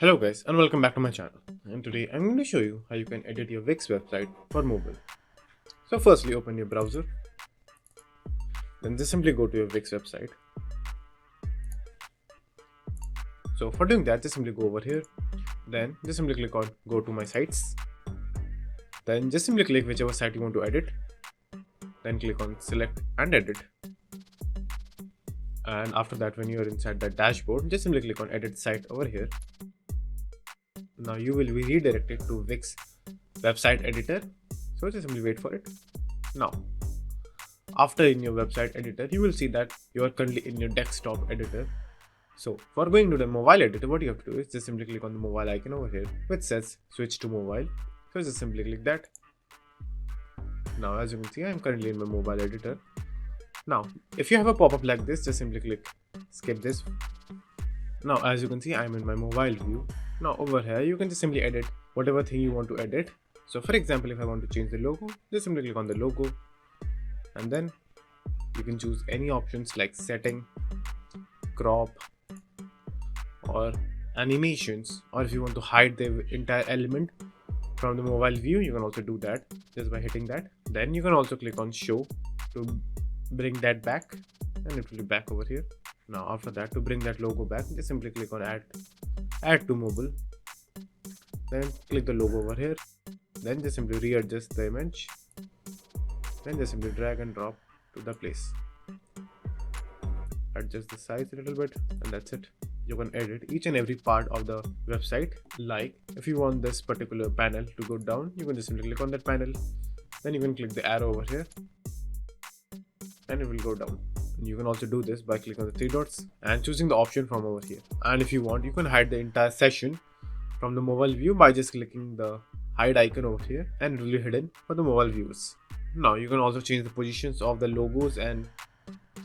Hello guys and welcome back to my channel, and today I'm going to show you how you can edit your Wix website for mobile. So firstly open your browser, then just simply go to your Wix website. So for doing that just simply go over here, then just simply click on go to my sites, then just simply click whichever site you want to edit, then click on select and edit, and after that when you are inside the dashboard just simply click on edit site over here. Now you will be redirected to Wix website editor, so just simply wait for it. Now after in your website editor you will see that you are currently in your desktop editor. So for going to the mobile editor, what you have to do is just simply click on the mobile icon over here which says switch to mobile. So just simply click that. Now as you can see I am currently in my mobile editor. Now if you have a pop-up like this just simply click skip this. Now as you can see I am in my mobile view. Now over here you can just simply edit whatever thing you want to edit. So for example, if I want to change the logo, just simply click on the logo, and then you can choose any options like setting, crop, or animations, or if you want to hide the entire element from the mobile view you can also do that just by hitting that. Then you can also click on show to bring that back, and it will be back over here. Now after that, to bring that logo back just simply click on add to mobile, then click the logo over here, then just simply readjust the image, then just simply drag and drop to the place, adjust the size a little bit, and that's it. You can edit each and every part of the website. Like if you want this particular panel to go down, you can just simply click on that panel, then you can click the arrow over here and it will go down. And you can also do this by clicking on the three dots and choosing the option from over here. And if you want, you can hide the entire session from the mobile view by just clicking the hide icon over here, and it will be hidden for the mobile views. Now you can also change the positions of the logos and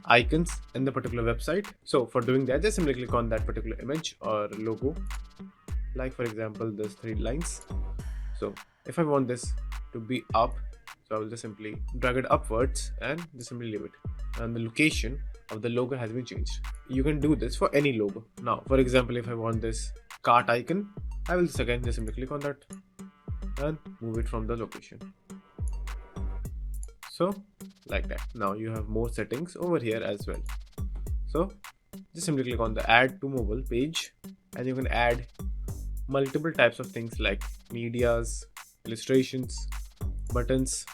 icons in the particular website. So for doing that just simply click on that particular image or logo, like for example this three lines. So if I want this to be up, so I will just simply drag it upwards and just simply leave it, and the location of the logo has been changed. You can do this for any logo. Now for example, if I want this cart icon, I will just again just simply click on that and move it from the location. So like that. Now you have more settings over here as well. So just simply click on the add to mobile page, and you can add multiple types of things like medias, illustrations, buttons,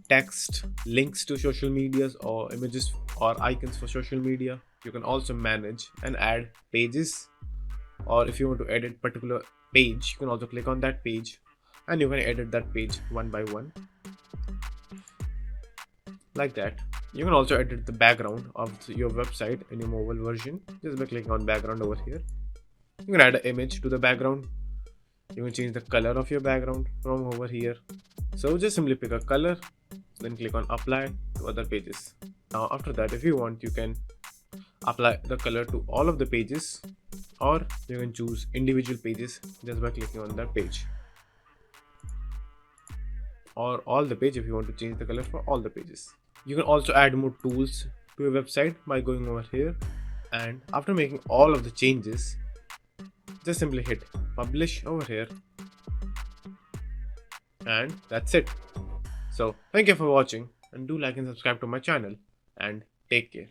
text, links to social medias, or images or icons for social media. You can also manage and add pages, or if you want to edit particular page you can also click on that page and you can edit that page one by one, like that. You can also edit the background of your website in your mobile version just by clicking on background over here. You can add an image to the background. You can change the color of your background from over here. So just simply pick a color, then click on apply to other pages. Now after that, if you want, you can apply the color to all of the pages, or you can choose individual pages just by clicking on that page, or all the page if you want to change the color for all the pages. You can also add more tools to your website by going over here, and after making all of the changes just simply hit publish over here, and that's it. So thank you for watching, and do like and subscribe to my channel, and take care.